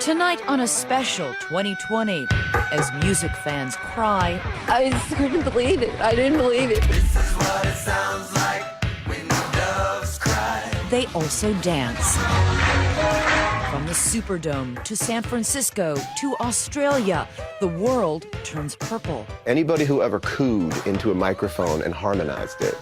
Tonight on a special 2020, as music fans cry, I just couldn't believe it. I didn't believe it. This is what it sounds like when the doves cry. they also dance. From the Superdome to San Francisco to Australia, the world turns purple. Anybody who ever cooed into a microphone and harmonized it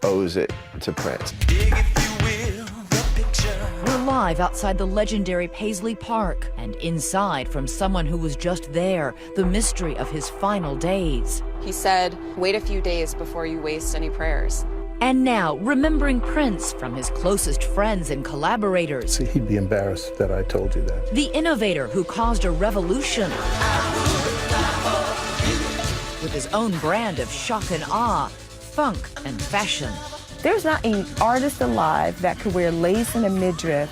owes it to Prince. Dig, if you will, the picture. We're live outside the legendary Paisley Park, and inside from someone who was just there, the mystery of his final days. He said, wait a few days before you waste any prayers. And now, remembering Prince from his closest friends and collaborators. See, he'd be embarrassed that I told you that. The innovator who caused a revolution with his own brand of shock and awe, funk and fashion. There's not an artist alive that could wear lace and a midriff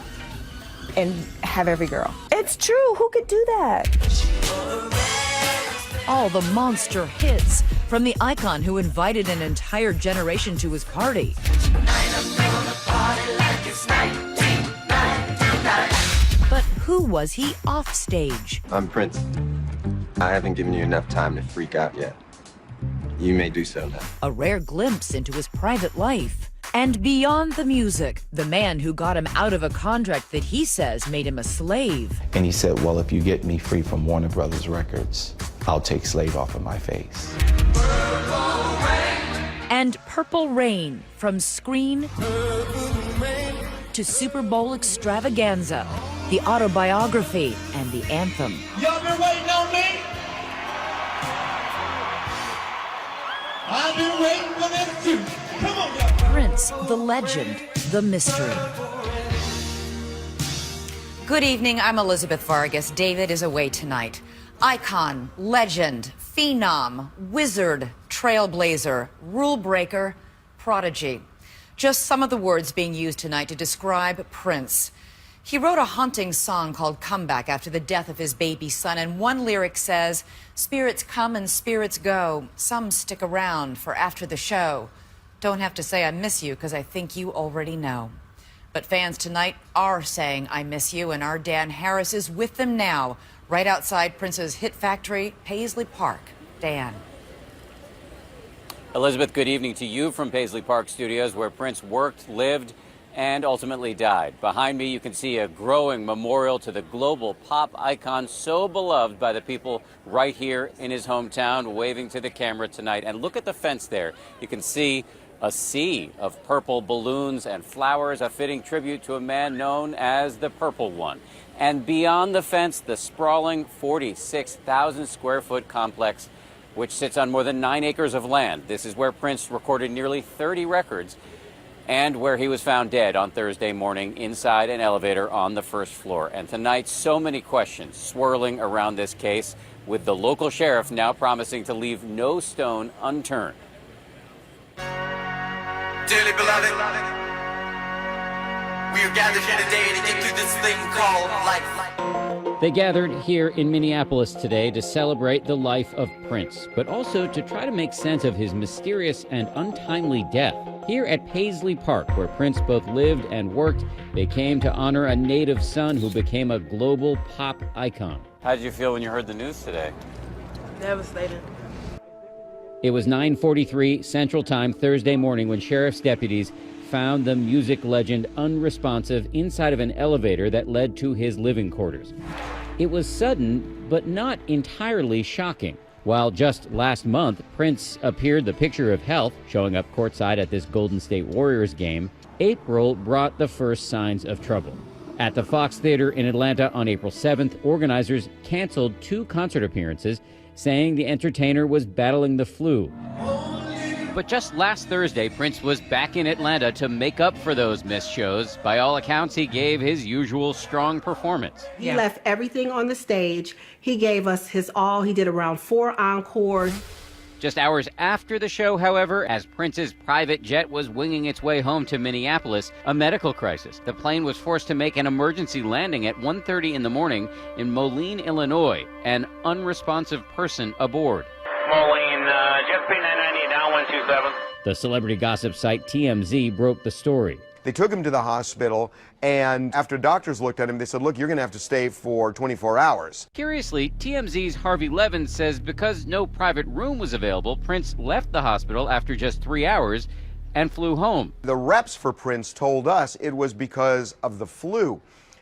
and have every girl. It's true. Who could do that? All the monster hits from the icon who invited an entire generation to his party. But who was he off stage? I'm Prince. I haven't given you enough time to freak out yet. You may do so now. A rare glimpse into his private life. And beyond the music, the man who got him out of a contract that he says made him a slave. And he said, well, if you get me free from Warner Brothers Records, I'll take slave off of my face. And Purple Rain, from screen to Super Bowl extravaganza, the autobiography and the anthem. Y'all been waiting on me? I've been waiting for this too. Come on, y'all. Prince, the legend, the mystery. Good evening, I'm Elizabeth Vargas. David is away tonight. Icon, legend, phenom, wizard, trailblazer, rule breaker, prodigy. Just some of the words being used tonight to describe Prince. He wrote a haunting song called Comeback after the death of his baby son, and one lyric says, spirits come and spirits go. Some stick around for after the show. Don't have to say I miss you, because I think you already know. But fans tonight are saying I miss you, and our Dan Harris is with them now, right outside Prince's hit factory, Paisley Park. Dan. Elizabeth, good evening to you from Paisley Park Studios, where Prince worked, lived, and ultimately died. Behind me, you can see a growing memorial to the global pop icon, so beloved by the people right here in his hometown, waving to the camera tonight. And look at the fence there. You can see a sea of purple balloons and flowers, a fitting tribute to a man known as the Purple One. And beyond the fence, the sprawling 46,000 square foot complex, which sits on more than 9 acres of land. This is where Prince recorded nearly 30 records and where he was found dead on Thursday morning inside an elevator on the first floor. And tonight, so many questions swirling around this case, with the local sheriff now promising to leave no stone unturned. Dearly beloved, we are gathered here today to get through this thing called life. They gathered here in Minneapolis today to celebrate the life of Prince, but also to try to make sense of his mysterious and untimely death. Here at Paisley Park, where Prince both lived and worked, they came to honor a native son who became a global pop icon. How did you feel when you heard the news today? Devastated. It was 9:43 Central Time Thursday morning when sheriff's deputies found the music legend unresponsive inside of an elevator that led to his living quarters. It was sudden, but not entirely shocking. While just last month, Prince appeared the picture of health, showing up courtside at this Golden State Warriors game, April brought the first signs of trouble. At the Fox Theater in Atlanta on April 7th, organizers canceled 2 concert appearances, saying the entertainer was battling the flu. But just last Thursday, Prince was back in Atlanta to make up for those missed shows. By all accounts, he gave his usual strong performance. He left everything on the stage. He gave us his all. He did around 4 encores. Just hours after the show, however, as Prince's private jet was winging its way home to Minneapolis, a medical crisis. The plane was forced to make an emergency landing at 1:30 in the morning in Moline, Illinois. An unresponsive person aboard. Moline, jet P990 down 127. The celebrity gossip site TMZ broke the story. They took him to the hospital, and after doctors looked at him, they said, look, you're going to have to stay for 24 hours. Curiously, TMZ's Harvey Levin says because no private room was available, Prince left the hospital after just 3 hours and flew home. The reps for Prince told us it was because of the flu.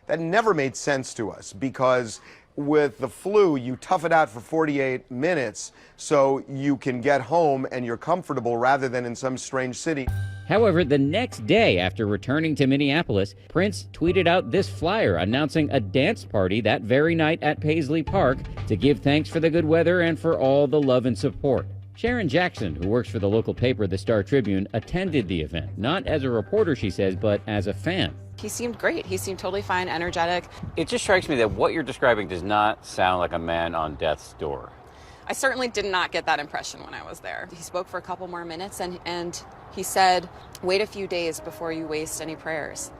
That never made sense to us, because with the flu, you tough it out for 48 minutes so you can get home and you're comfortable rather than in some strange city. However, the next day after returning to Minneapolis, Prince tweeted out this flyer announcing a dance party that very night at Paisley Park to give thanks for the good weather and for all the love and support. Sharon Jackson, who works for the local paper, the Star Tribune, attended the event, not as a reporter, she says, but as a fan. He seemed great. He seemed totally fine, energetic. It just strikes me that what you're describing does not sound like a man on death's door. I certainly did not get that impression when I was there. He spoke for a couple more minutes and he said, wait a few days before you waste any prayers.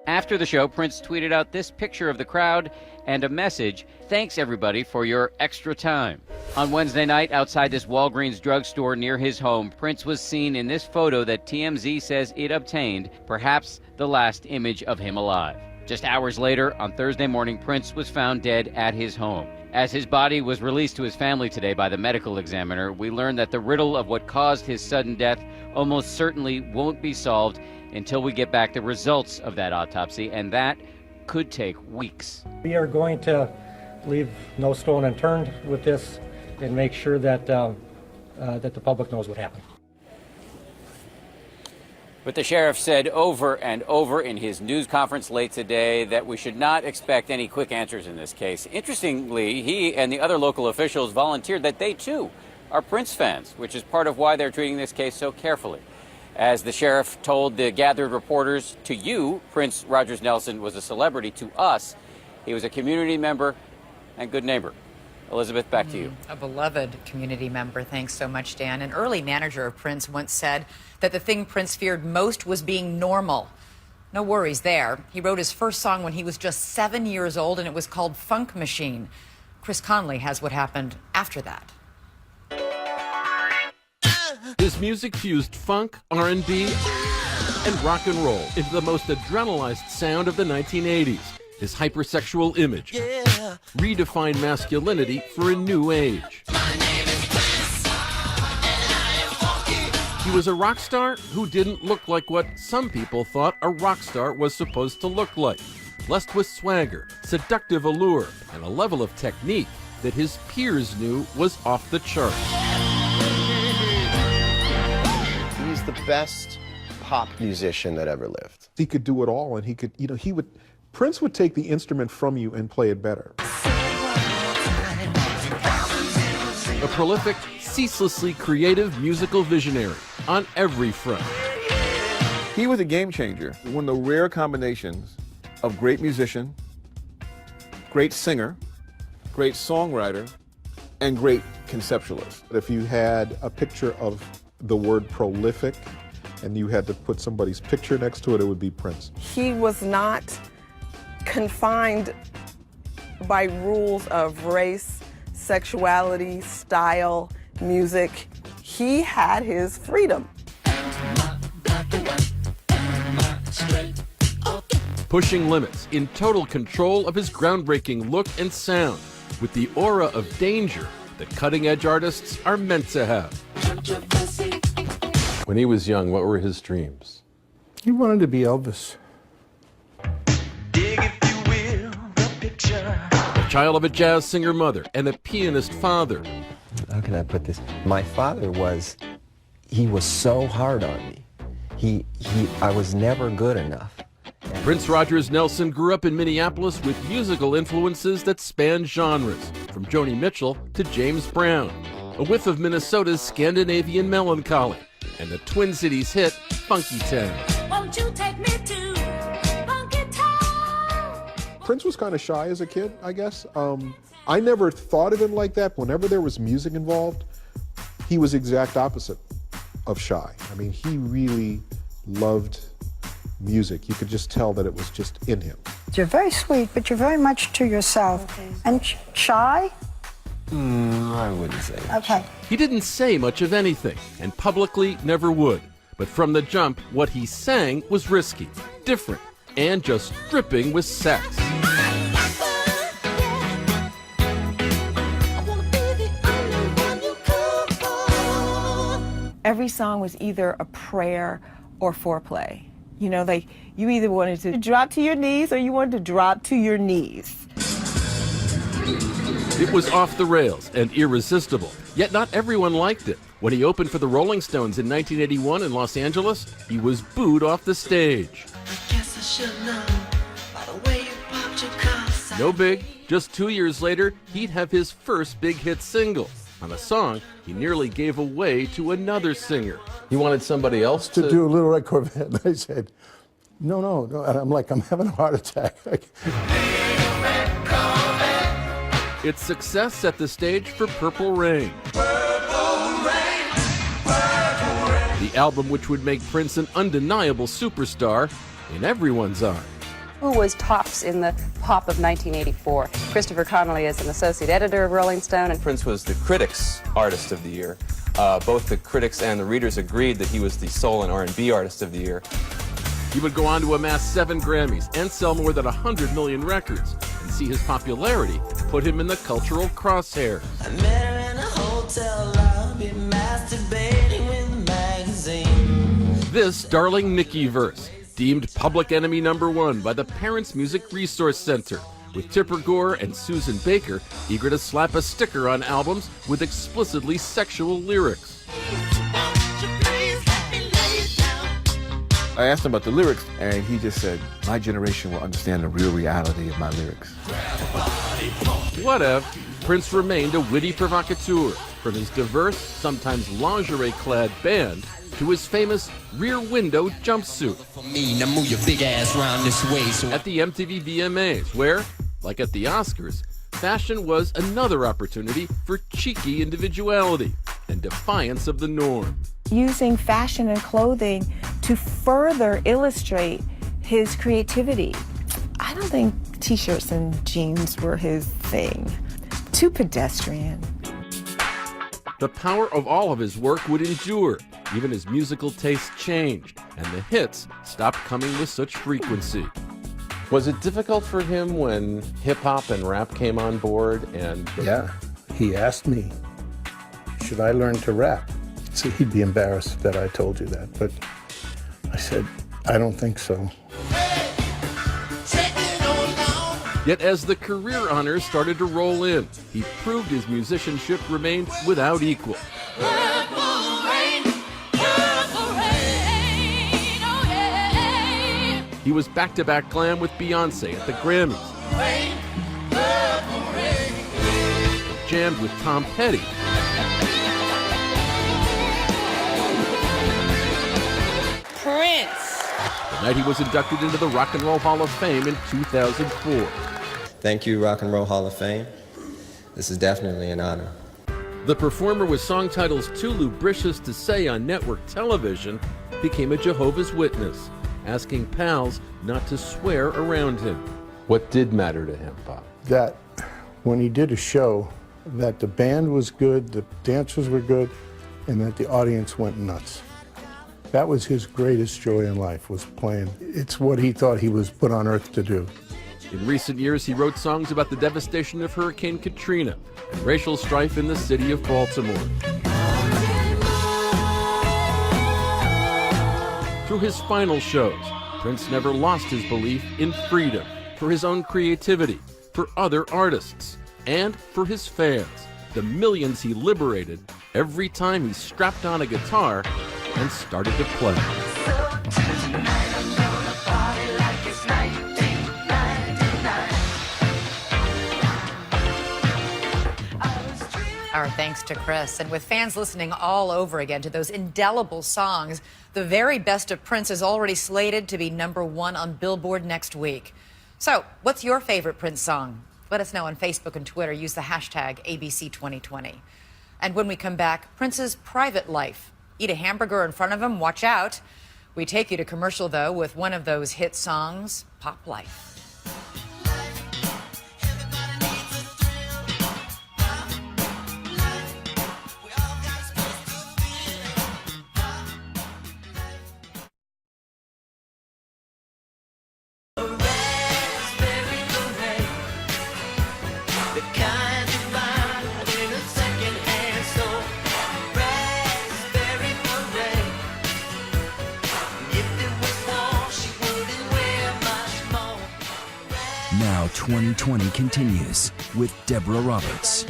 After the show, Prince tweeted out this picture of the crowd and a message, thanks everybody for your extra time. On Wednesday night, outside this Walgreens drugstore near his home, Prince was seen in this photo that TMZ says it obtained, perhaps the last image of him alive. Just hours later, on Thursday morning, Prince was found dead at his home. As his body was released to his family today by the medical examiner, we learned that the riddle of what caused his sudden death almost certainly won't be solved until we get back the results of that autopsy, and that could take weeks. We are going to leave no stone unturned with this and make sure that that the public knows what happened. But the sheriff said over and over in his news conference late today that we should not expect any quick answers in this case. Interestingly, he and the other local officials volunteered that they, too, are Prince fans, which is part of why they're treating this case so carefully. As the sheriff told the gathered reporters, to you, Prince Rogers Nelson was a celebrity. To us, he was a community member and good neighbor. Elizabeth, back to you. A beloved community member. Thanks so much, Dan. An early manager of Prince once said that the thing Prince feared most was being normal. No worries there. He wrote his first song when he was just 7 years old, and it was called Funk Machine. Chris Conley has what happened after that. His music fused funk, R&B, and rock and roll into the most adrenalized sound of the 1980s. His hypersexual image redefined masculinity for a new age. He was a rock star who didn't look like what some people thought a rock star was supposed to look like. Blessed with swagger, seductive allure, and a level of technique that his peers knew was off the charts. He's the best pop musician that ever lived. He could do it all, and he could, Prince would take the instrument from you and play it better. A prolific, ceaselessly creative musical visionary on every front. He was a game changer. One of the rare combinations of great musician, great singer, great songwriter, and great conceptualist. If you had a picture of the word prolific and you had to put somebody's picture next to it, it would be Prince. He was not confined by rules of race, sexuality, style, music. He had his freedom. Pushing limits, in total control of his groundbreaking look and sound, with the aura of danger that cutting-edge artists are meant to have. When he was young, what were his dreams? He wanted to be Elvis. A child of a jazz singer mother and a pianist father. How can I put this? My father he was so hard on me. I was never good enough. Prince Rogers Nelson grew up in Minneapolis with musical influences that spanned genres, from Joni Mitchell to James Brown, a whiff of Minnesota's Scandinavian melancholy, and the Twin Cities hit Funky Town. Won't you take me to Funky Town? Prince was kind of shy as a kid, I guess. I never thought of him like that. Whenever there was music involved, he was the exact opposite of shy. I mean, he really loved music. You could just tell that it was just in him. You're very sweet, but you're very much to yourself. Okay. And shy? I wouldn't say that. Okay. He didn't say much of anything, and publicly never would. But from the jump, what he sang was risky, different, and just dripping with sex. Every song was either a prayer or foreplay. You know, like you either wanted to drop to your knees or you wanted to drop to your knees. It was off the rails and irresistible, yet not everyone liked it. When he opened for the Rolling Stones in 1981 in Los Angeles, he was booed off the stage. No big, just 2 years later, he'd have his first big hit single on a song he nearly gave away to another singer. He wanted somebody else to do a Little Red Corvette, and I said, no. And I'm like, I'm having a heart attack. Its success set the stage for Purple Rain. The album which would make Prince an undeniable superstar in everyone's eyes. Who was tops in the pop of 1984? Christopher Connolly is an associate editor of Rolling Stone. And Prince was the Critics' Artist of the Year. Both the critics and the readers agreed that he was the soul and R&B Artist of the Year. He would go on to amass 7 Grammys and sell more than 100 million records, and see his popularity put him in the cultural crosshairs. I met her in a hotel lobby, masturbating with a magazine. This Darling Nikki verse, deemed Public Enemy #1 by the Parents Music Resource Center, with Tipper Gore and Susan Baker eager to slap a sticker on albums with explicitly sexual lyrics. I asked him about the lyrics, and he just said, my generation will understand the real reality of my lyrics. Whatever, Prince remained a witty provocateur, from his diverse, sometimes lingerie-clad band to his famous Rear Window jumpsuit. Now move your big ass round this way. At the MTV VMAs, where, like at the Oscars, fashion was another opportunity for cheeky individuality and defiance of the norm. Using fashion and clothing to further illustrate his creativity. I don't think t-shirts and jeans were his thing. Too pedestrian. The power of all of his work would endure. Even his musical tastes changed, and the hits stopped coming with such frequency. Was it difficult for him when hip-hop and rap came on board? And Yeah, he asked me, should I learn to rap? So he'd be embarrassed that I told you that, but I said, I don't think so. Yet as the career honors started to roll in, he proved his musicianship remained without equal. He was back-to-back glam with Beyonce at the Grammys. Jammed with Tom Petty. Prince. The night he was inducted into the Rock and Roll Hall of Fame in 2004. Thank you, Rock and Roll Hall of Fame. This is definitely an honor. The performer with song titles too lubricious to say on network television became a Jehovah's Witness, asking pals not to swear around him. what did matter to him, Pop? That when he did a show, that the band was good, the dancers were good, and that the audience went nuts. That was his greatest joy in life, was playing. It's what he thought he was put on earth to do. In recent years, he wrote songs about the devastation of Hurricane Katrina and racial strife in the city of Baltimore. Through his final shows, Prince never lost his belief in freedom, for his own creativity, for other artists, and for his fans, the millions he liberated every time he strapped on a guitar and started to play. Our thanks to Chris. And with fans listening all over again to those indelible songs, the very best of Prince is already slated to be #1 on Billboard next week. So, what's your favorite Prince song? Let us know on Facebook and Twitter. Use the hashtag ABC2020. And when we come back, Prince's private life. Eat a hamburger in front of him, watch out. We take you to commercial, though, with one of those hit songs, Pop Life. 2020 continues with Deborah Roberts.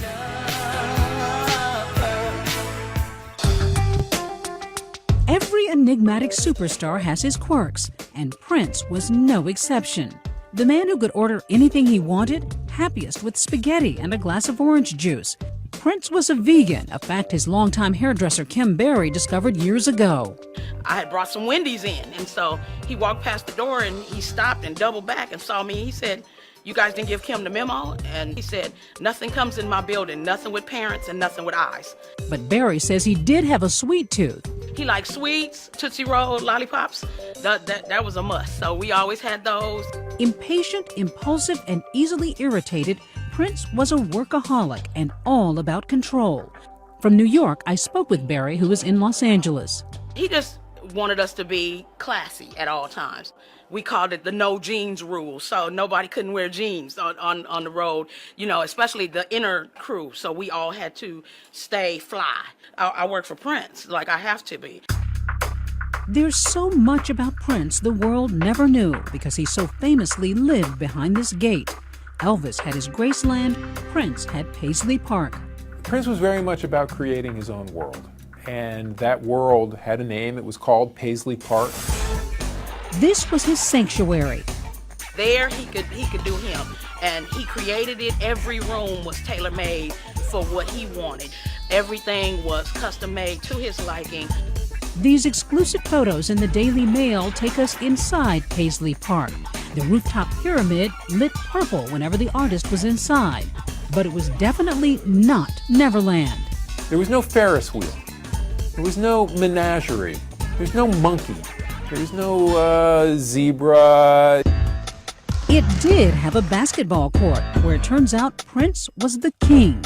Every enigmatic superstar has his quirks, and Prince was no exception. The man who could order anything he wanted, happiest with spaghetti and a glass of orange juice. Prince was a vegan, a fact his longtime hairdresser Kim Berry discovered years ago. I had brought some Wendy's in, and so he walked past the door and he stopped and doubled back and saw me. He said, "You guys didn't give Kim the memo?" And he said, "Nothing comes in my building, nothing with parents and nothing with eyes." But Berry says he did have a sweet tooth. He liked sweets, Tootsie Roll, lollipops. That was a must, so we always had those. Impatient, impulsive, and easily irritated, Prince was a workaholic and all about control. From New York, I spoke with Berry, who was in Los Angeles. He just wanted us to be classy at all times. We called it the no jeans rule, so nobody couldn't wear jeans on the road, you know, especially the inner crew, so we all had to stay fly. I work for Prince, like I have to be. There's so much about Prince the world never knew because he so famously lived behind this gate. Elvis had his Graceland, Prince had Paisley Park. Prince was very much about creating his own world, and that world had a name. It was called Paisley Park. This was his sanctuary. There he could do him, and he created it. Every room was tailor-made for what he wanted. Everything was custom-made to his liking. These exclusive photos in the Daily Mail take us inside Paisley Park. The rooftop pyramid lit purple whenever the artist was inside. But it was definitely not Neverland. There was no Ferris wheel. There was no menagerie. There's no monkey. There's no zebra. It did have a basketball court where it turns out Prince was the king.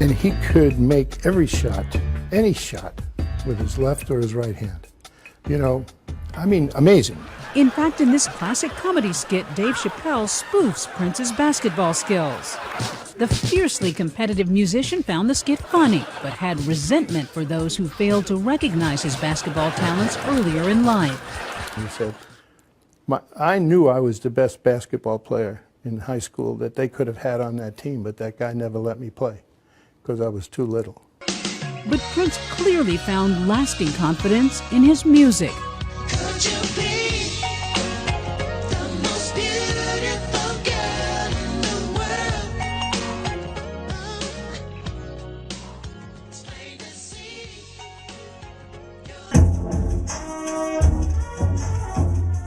And he could make every shot, any shot, with his left or his right hand. You know, I mean, amazing. In fact, in this classic comedy skit, Dave Chappelle spoofs Prince's basketball skills. The fiercely competitive musician found the skit funny, but had resentment for those who failed to recognize his basketball talents earlier in life. He said, I knew I was the best basketball player in high school that they could have had on that team, but that guy never let me play because I was too little. But Prince clearly found lasting confidence in his music. Could you be the most beautiful girl in the world? It's plain to see.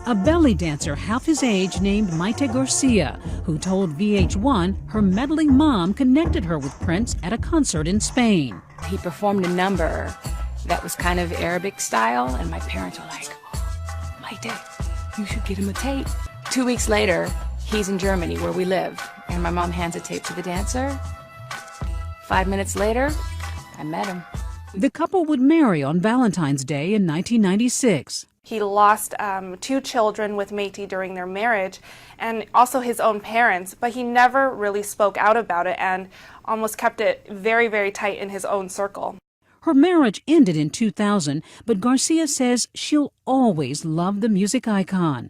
A belly dancer half his age named Maite Garcia, who told VH1 her meddling mom connected her with Prince at a concert in Spain. He performed a number that was kind of Arabic style, and my parents were like, "Oh, Maite, you should get him a tape." 2 weeks later, he's in Germany where we live, and my mom hands a tape to the dancer. 5 minutes later, I met him. The couple would marry on Valentine's Day in 1996. He lost 2 children with Maite during their marriage, and also his own parents, but he never really spoke out about it and almost kept it very, very tight in his own circle. Her marriage ended in 2000, but Garcia says she'll always love the music icon.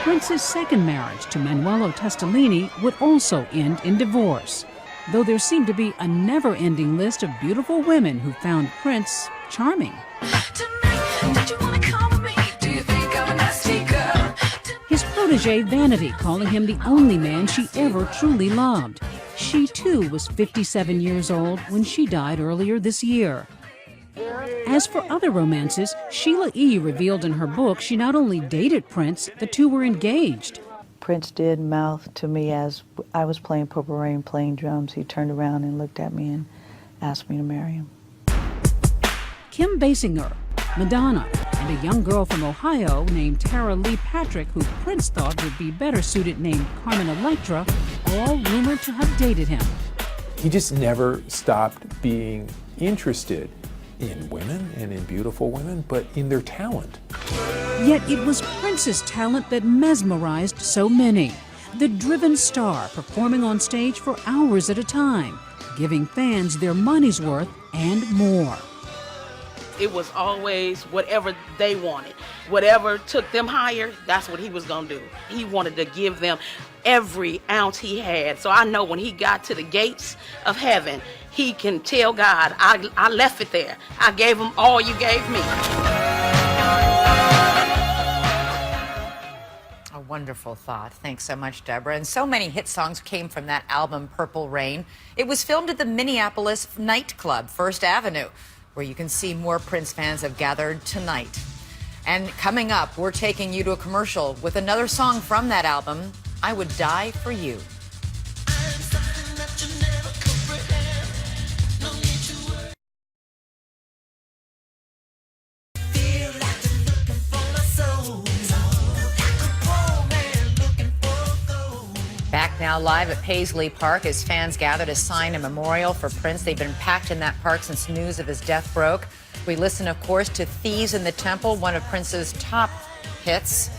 Prince's second marriage to Manuelo Testolini would also end in divorce, though there seemed to be a never-ending list of beautiful women who found Prince charming. His protege Vanity calling him the only man she ever truly loved. She too was 57 years old when she died earlier this year. As for other romances, Sheila E. revealed in her book she not only dated Prince, the two were engaged. Prince did mouth to me as I was playing Purple Rain, playing drums. He turned around and looked at me and asked me to marry him. Kim Basinger, Madonna, and a young girl from Ohio named Tara Lee Patrick, who Prince thought would be better suited named Carmen Electra, all rumored to have dated him. He just never stopped being interested in women and in beautiful women, but in their talent. Yet it was Prince's talent that mesmerized so many. The driven star performing on stage for hours at a time, giving fans their money's worth and more. It was always whatever they wanted. Whatever took them higher, that's what he was going to do. He wanted to give them every ounce he had. So I know when he got to the gates of heaven, he can tell God, I left it there. I gave him all you gave me. A wonderful thought. Thanks so much, Deborah. And so many hit songs came from that album, Purple Rain. It was filmed at the Minneapolis nightclub, First Avenue, where you can see more Prince fans have gathered tonight. And coming up, we're taking you to a commercial with another song from that album, I Would Die For You. Back now live at Paisley Park as fans gather to sign a memorial for Prince. They've been packed in that park since news of his death broke. We listen, of course, to Thieves in the Temple, one of Prince's top hits.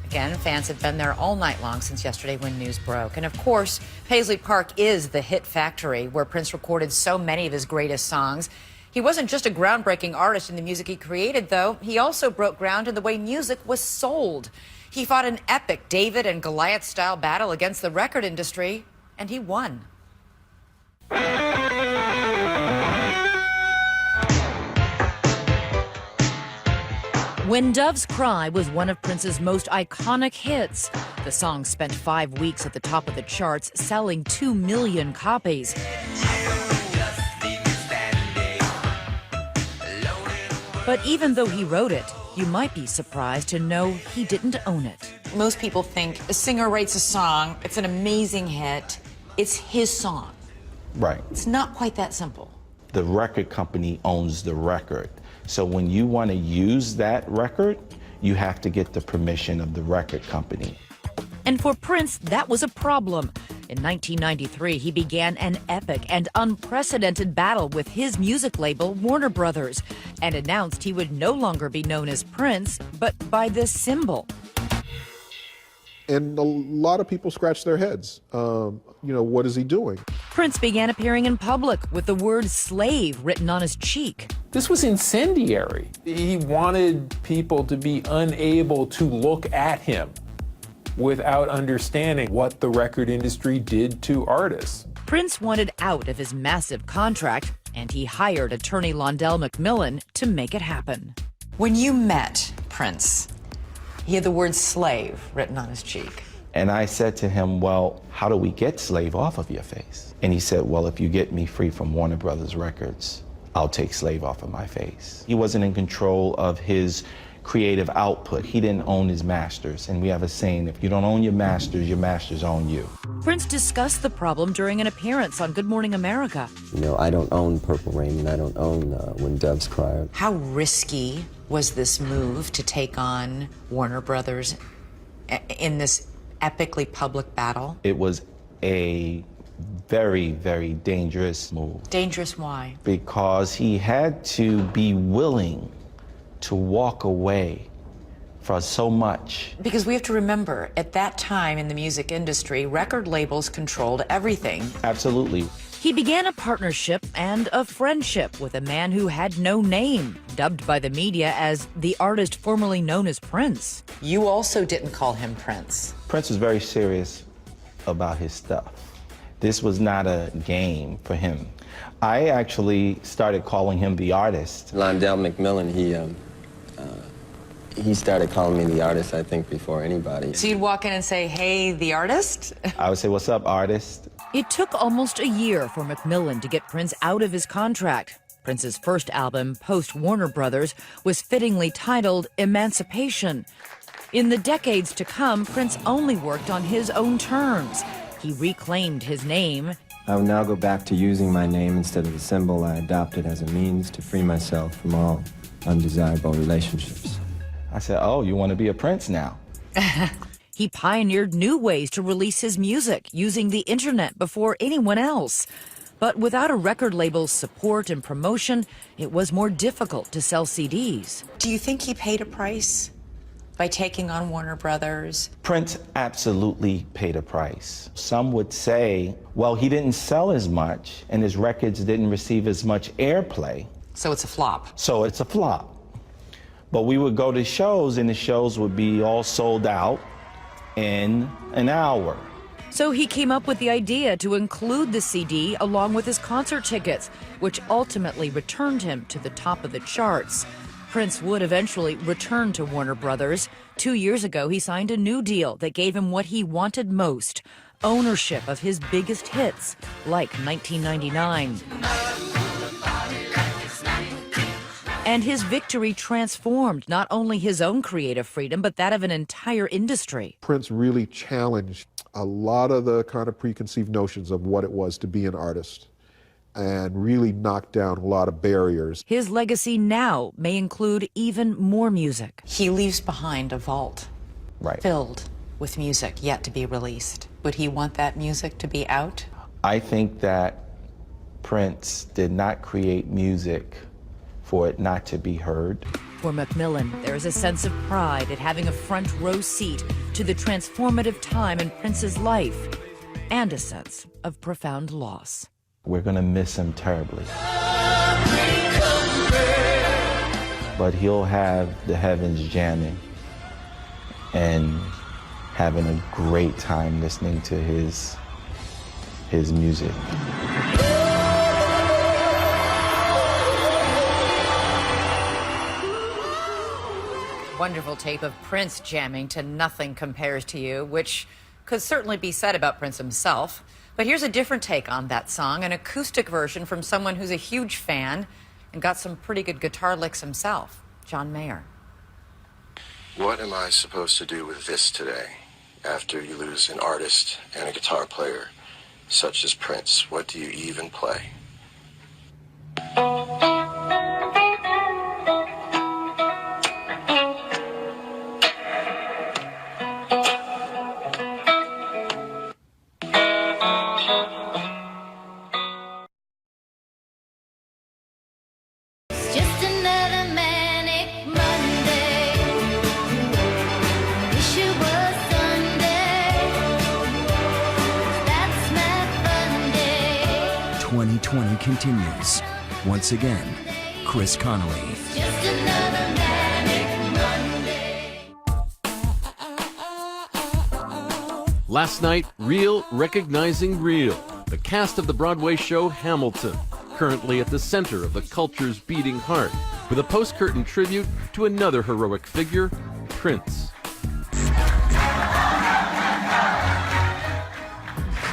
Again, fans have been there all night long since yesterday when news broke. And of course, Paisley Park is the hit factory where Prince recorded so many of his greatest songs. He wasn't just a groundbreaking artist in the music he created, though. He also broke ground in the way music was sold. He fought an epic David and Goliath-style battle against the record industry, and he won. When Doves Cry was one of Prince's most iconic hits. The song spent 5 weeks at the top of the charts, selling 2 million copies. But even though he wrote it, you might be surprised to know he didn't own it. Most people think a singer writes a song, it's an amazing hit, it's his song. Right. It's not quite that simple. The record company owns the record. So when you want to use that record, you have to get the permission of the record company. And for Prince, that was a problem. In 1993, he began an epic and unprecedented battle with his music label, Warner Brothers, and announced he would no longer be known as Prince, but by this symbol. And a lot of people scratch their heads. What is he doing? Prince began appearing in public with the word slave written on his cheek. This was incendiary. He wanted people to be unable to look at him without understanding what the record industry did to artists. Prince wanted out of his massive contract, and he hired attorney Londell McMillan to make it happen. When you met Prince, he had the word slave written on his cheek. And I said to him, well, how do we get slave off of your face? And he said, well, if you get me free from Warner Brothers Records, I'll take slave off of my face. He wasn't in control of his creative output. He didn't own his masters. And we have a saying, if you don't own your masters own you. Prince discussed the problem during an appearance on Good Morning America. I don't own Purple Rain, and I don't own When Doves Cry. How risky was this move to take on Warner Brothers in this epically public battle? It was a very, very dangerous move. Dangerous why? Because he had to be willing to walk away for so much. Because we have to remember, at that time in the music industry, record labels controlled everything. Absolutely. He began a partnership and a friendship with a man who had no name, dubbed by the media as the artist formerly known as Prince. You also didn't call him Prince. Prince was very serious about his stuff. This was not a game for him. I actually started calling him the artist. Londell McMillan, he started calling me the artist, I think, before anybody. So you'd walk in and say, hey, the artist? I would say, what's up, artist? It took almost a year for McMillan to get Prince out of his contract. Prince's first album, post-Warner Brothers, was fittingly titled Emancipation. In the decades to come, Prince only worked on his own terms. He reclaimed his name. I will now go back to using my name instead of the symbol I adopted as a means to free myself from all undesirable relationships. I said, oh, you want to be a Prince now? He pioneered new ways to release his music using the internet before anyone else. But without a record label's support and promotion, it was more difficult to sell CDs. Do you think he paid a price by taking on Warner Brothers? Prince absolutely paid a price. Some would say, well, he didn't sell as much and his records didn't receive as much airplay. So it's a flop. So it's a flop. But we would go to shows, and the shows would be all sold out in an hour. So he came up with the idea to include the CD along with his concert tickets, which ultimately returned him to the top of the charts. Prince would eventually return to Warner Brothers. 2 years ago, he signed a new deal that gave him what he wanted most, ownership of his biggest hits, like 1999. And his victory transformed not only his own creative freedom, but that of an entire industry. Prince really challenged a lot of the kind of preconceived notions of what it was to be an artist, and really knocked down a lot of barriers. His legacy now may include even more music. He leaves behind a vault filled with music yet to be released. Would he want that music to be out? I think that Prince did not create music for it not to be heard. For Macmillan, there is a sense of pride at having a front row seat to the transformative time in Prince's life, and a sense of profound loss. We're gonna miss him terribly. But he'll have the heavens jamming and having a great time listening to his music. Wonderful tape of Prince jamming to Nothing Compares to You, which could certainly be said about Prince himself. But here's a different take on that song, an acoustic version from someone who's a huge fan and got some pretty good guitar licks himself, John Mayer. What am I supposed to do with this today after you lose an artist and a guitar player such as Prince? What do you even play? Continues. Once again, Chris Connolly. Last night, Real Recognizing Real, the cast of the Broadway show Hamilton, currently at the center of the culture's beating heart, with a post-curtain tribute to another heroic figure, Prince.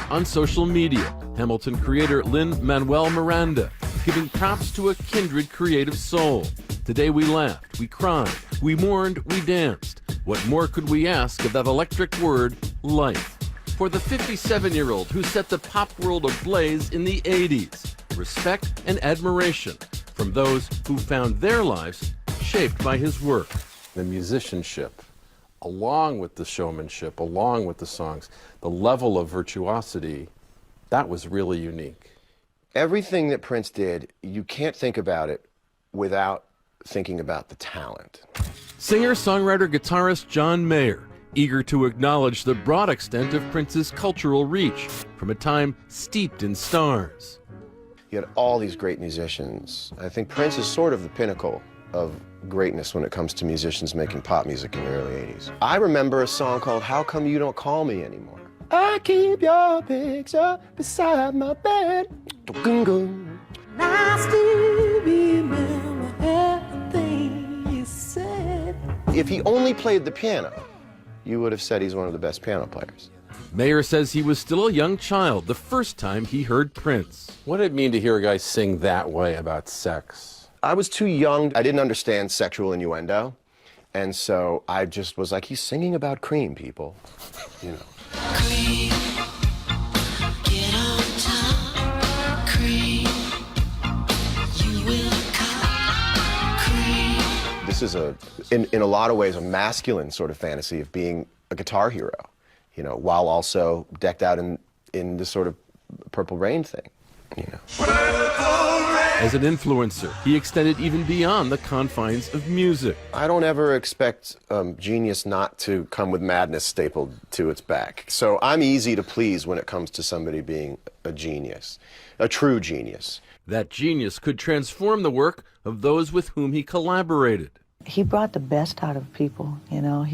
On social media, Hamilton creator Lin-Manuel Miranda giving props to a kindred creative soul. Today we laughed, we cried, we mourned, we danced. What more could we ask of that electric word, life? For the 57-year-old who set the pop world ablaze in the 80s, respect and admiration from those who found their lives shaped by his work. The musicianship, along with the showmanship, along with the songs, the level of virtuosity, that was really unique. Everything that Prince did, you can't think about it without thinking about the talent. Singer, songwriter, guitarist John Mayer, eager to acknowledge the broad extent of Prince's cultural reach from a time steeped in stars. You had all these great musicians. I think Prince is sort of the pinnacle of greatness when it comes to musicians making pop music in the early 80s. I remember a song called How Come You Don't Call Me Anymore. I keep your picture beside my bed. I still remember everything you said. If he only played the piano, you would have said he's one of the best piano players. Mayer says he was still a young child the first time he heard Prince. What did it mean to hear a guy sing that way about sex? I was too young. I didn't understand sexual innuendo. And so I just was like, he's singing about cream, people. You know. Cream, get on top, cream, you will come, cream. This is in a lot of ways, a masculine sort of fantasy of being a guitar hero, you know, while also decked out in the sort of Purple Rain thing, you know. Purple Rain. As an influencer, he extended even beyond the confines of music. I don't ever expect genius not to come with madness stapled to its back. So I'm easy to please when it comes to somebody being a genius, a true genius. That genius could transform the work of those with whom he collaborated. He brought the best out of people, you know.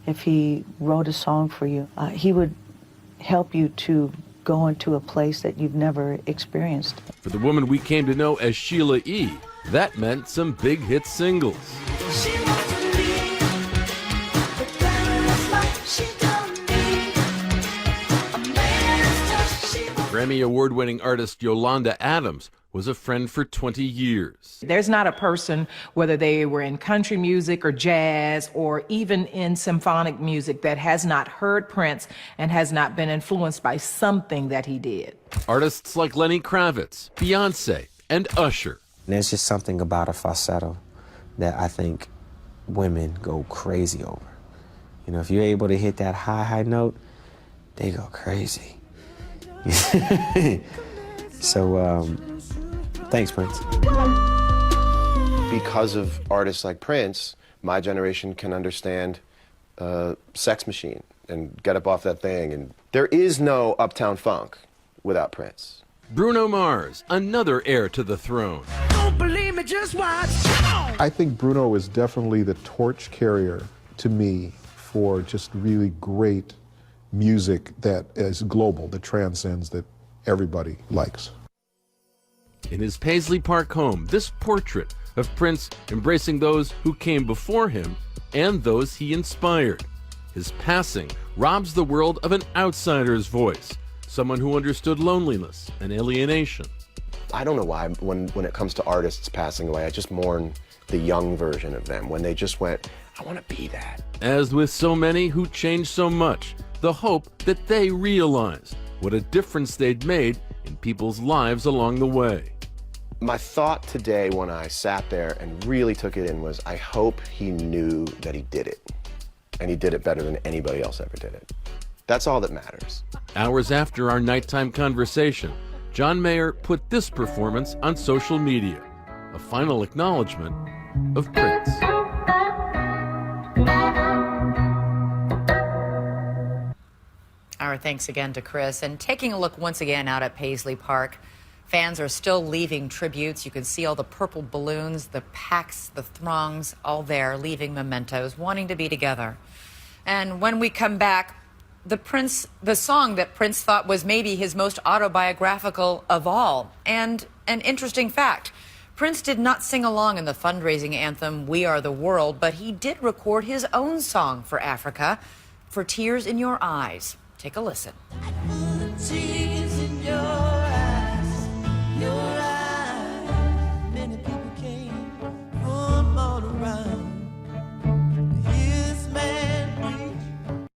If he wrote a song for you, he would help you to go into a place that you've never experienced. For the woman we came to know as Sheila E., that meant some big hit singles. Grammy award-winning artist Yolanda Adams was a friend for 20 years. There's not a person, whether they were in country music or jazz or even in symphonic music, that has not heard Prince and has not been influenced by something that he did. Artists like Lenny Kravitz, Beyonce, and Usher. And there's just something about a falsetto that I think women go crazy over. You know, if you're able to hit that high note, they go crazy. So, thanks, Prince. Because of artists like Prince, my generation can understand Sex Machine and Get Up Off That Thing. And there is no Uptown Funk without Prince. Bruno Mars, another heir to the throne. Don't believe me, just watch. I think Bruno is definitely the torch carrier to me for just really great music that is global, that transcends, that everybody likes. In his Paisley Park home, this portrait of Prince embracing those who came before him and those he inspired. His passing robs the world of an outsider's voice, someone who understood loneliness and alienation. I don't know why when it comes to artists passing away, I just mourn the young version of them, when they just went, I want to be that. As with so many who changed so much, the hope that they realized what a difference they'd made in people's lives along the way. My thought today when I sat there and really took it in was, I hope he knew that he did it. And he did it better than anybody else ever did it. That's all that matters. Hours after our nighttime conversation, John Mayer put this performance on social media, a final acknowledgement of Prince. Our thanks again to Chris. And taking a look once again out at Paisley Park, fans are still leaving tributes. You can see all the purple balloons, the packs, the throngs, all there, leaving mementos, wanting to be together. And when we come back, the song that Prince thought was maybe his most autobiographical of all. And an interesting fact, Prince did not sing along in the fundraising anthem, We Are the World, but he did record his own song for Africa, For Tears in Your Eyes. Take a listen. Tears in your eyes, your eyes. Many people came from all around. His man preached.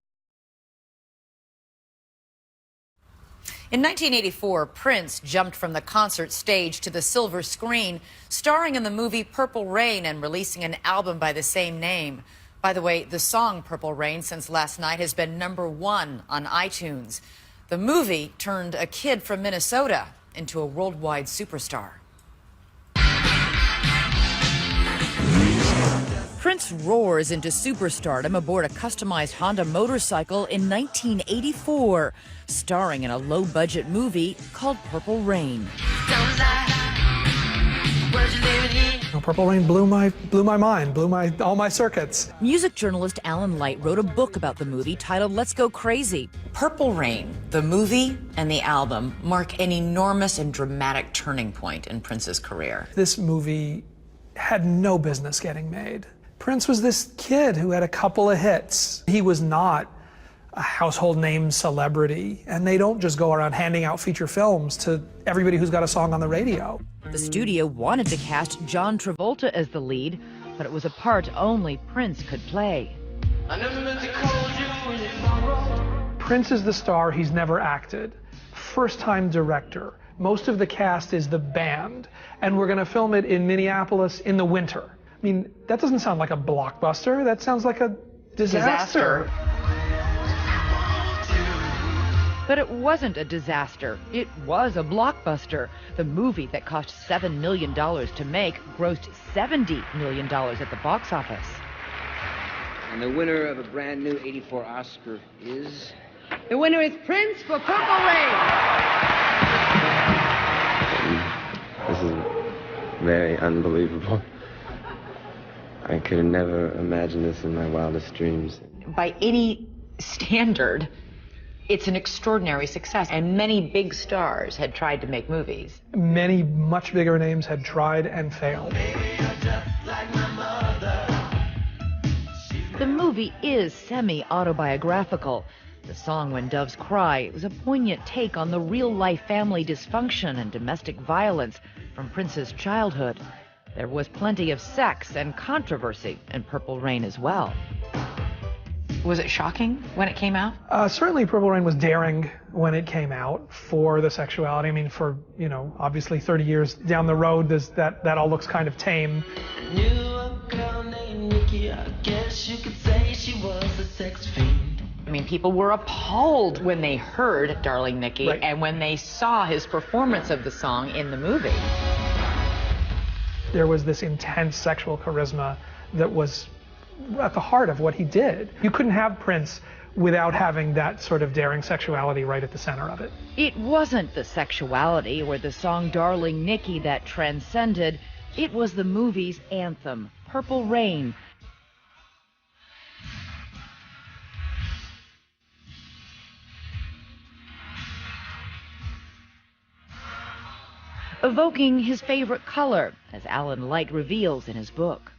In 1984, Prince jumped from the concert stage to the silver screen, starring in the movie Purple Rain and releasing an album by the same name. By the way, the song Purple Rain since last night has been #1 on iTunes. The movie turned a kid from Minnesota into a worldwide superstar. Prince roars into superstardom aboard a customized Honda motorcycle in 1984, starring in a low-budget movie called Purple Rain. Purple Rain blew my mind, all my circuits. Music journalist Alan Light wrote a book about the movie titled Let's Go Crazy. Purple Rain, the movie and the album, mark an enormous and dramatic turning point in Prince's career. This movie had no business getting made. Prince was this kid who had a couple of hits. He was not a household name celebrity, and they don't just go around handing out feature films to everybody who's got a song on the radio. The studio wanted to cast John Travolta as the lead, but it was a part only Prince could play. I never meant to call you tomorrow. Prince is the star, he's never acted. First-time director. Most of the cast is the band, and we're gonna film it in Minneapolis in the winter. I mean, that doesn't sound like a blockbuster, that sounds like a disaster. But it wasn't a disaster. It was a blockbuster. The movie that cost $7 million to make grossed $70 million at the box office. And the winner of a brand new '84 Oscar is... The winner is Prince for Purple Rain. This is very unbelievable. I could have never imagined this in my wildest dreams. By any standard, it's an extraordinary success, and many big stars had tried to make movies. Many much bigger names had tried and failed. The movie is semi-autobiographical. The song When Doves Cry was a poignant take on the real-life family dysfunction and domestic violence from Prince's childhood. There was plenty of sex and controversy in Purple Rain as well. Was it shocking when it came out? Certainly Purple Rain was daring when it came out for the sexuality. I mean, for, obviously 30 years down the road, that all looks kind of tame. Knew a girl named Nikki, I guess you could say she was a sex fiend. I mean, people were appalled when they heard Darling Nikki, right, and when they saw his performance of the song in the movie. There was this intense sexual charisma that was at the heart of what he did. You couldn't have Prince without having that sort of daring sexuality right at the center of it. It wasn't the sexuality or the song Darling Nikki that transcended. It was the movie's anthem, Purple Rain. Evoking his favorite color, as Alan Light reveals in his book.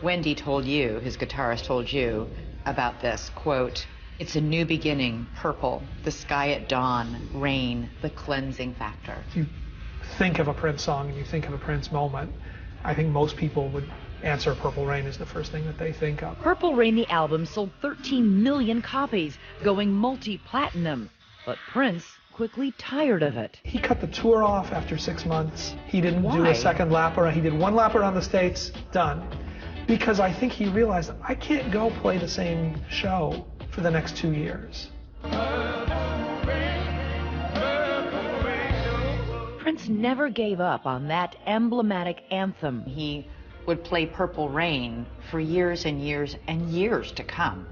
Wendy told you, his guitarist told you, about this, quote, "It's a new beginning, purple, the sky at dawn, rain, the cleansing factor." If you think of a Prince song and you think of a Prince moment, I think most people would answer Purple Rain as the first thing that they think of. Purple Rain, the album, sold 13 million copies, going multi-platinum. But Prince quickly tired of it. He cut the tour off after 6 months. He didn't do a second lap around. He did one lap around the States, done. Because I think he realized, I can't go play the same show for the next 2 years. Prince never gave up on that emblematic anthem. He would play Purple Rain for years and years and years to come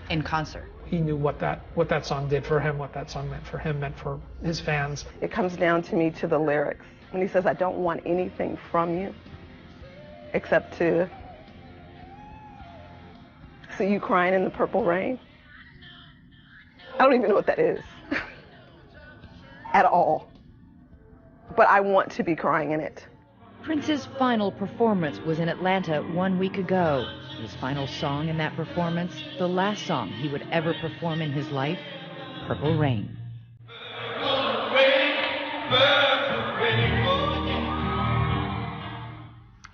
in concert. He knew what that song did for him, what that song meant for him, meant for his fans. It comes down to me to the lyrics. When he says, I don't want anything from you except to see you crying in the purple rain. I don't even know what that is at all. But I want to be crying in it. Prince's final performance was in Atlanta 1 week ago. His final song in that performance, the last song he would ever perform in his life, Purple Rain.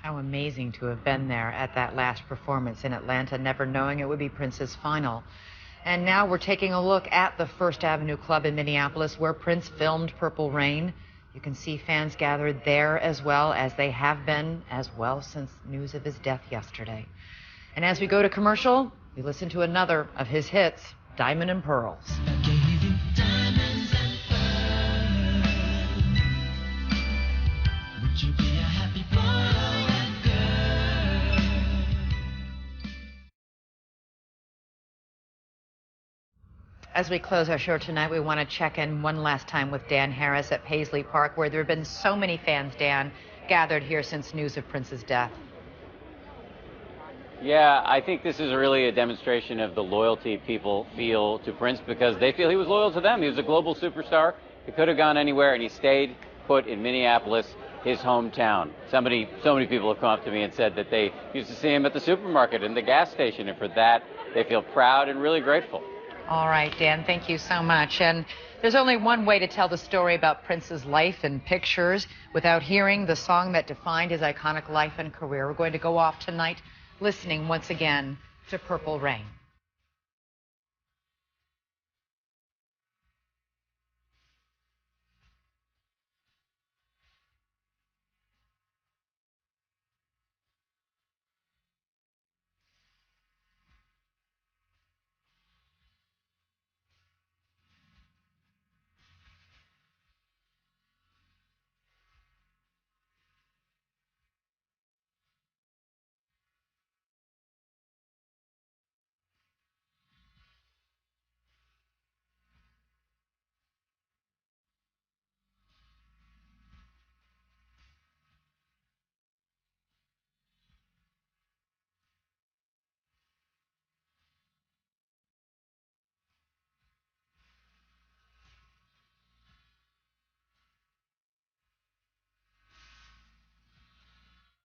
How amazing to have been there at that last performance in Atlanta, never knowing it would be Prince's final. And now we're taking a look at the First Avenue Club in Minneapolis, where Prince filmed Purple Rain. You can see fans gathered there as well, as they have been as well since news of his death yesterday. And as we go to commercial, we listen to another of his hits, Diamond and Pearls. As we close our show tonight, we want to check in one last time with Dan Harris at Paisley Park, where there have been so many fans, Dan, gathered here since news of Prince's death. Yeah, I think this is really a demonstration of the loyalty people feel to Prince, because they feel he was loyal to them. He was a global superstar. He could have gone anywhere, and he stayed put in Minneapolis, his hometown. So many people have come up to me and said that they used to see him at the supermarket and the gas station, and for that, they feel proud and really grateful. All right, Dan, thank you so much. And there's only one way to tell the story about Prince's life and pictures without hearing the song that defined his iconic life and career. We're going to go off tonight listening once again to Purple Rain.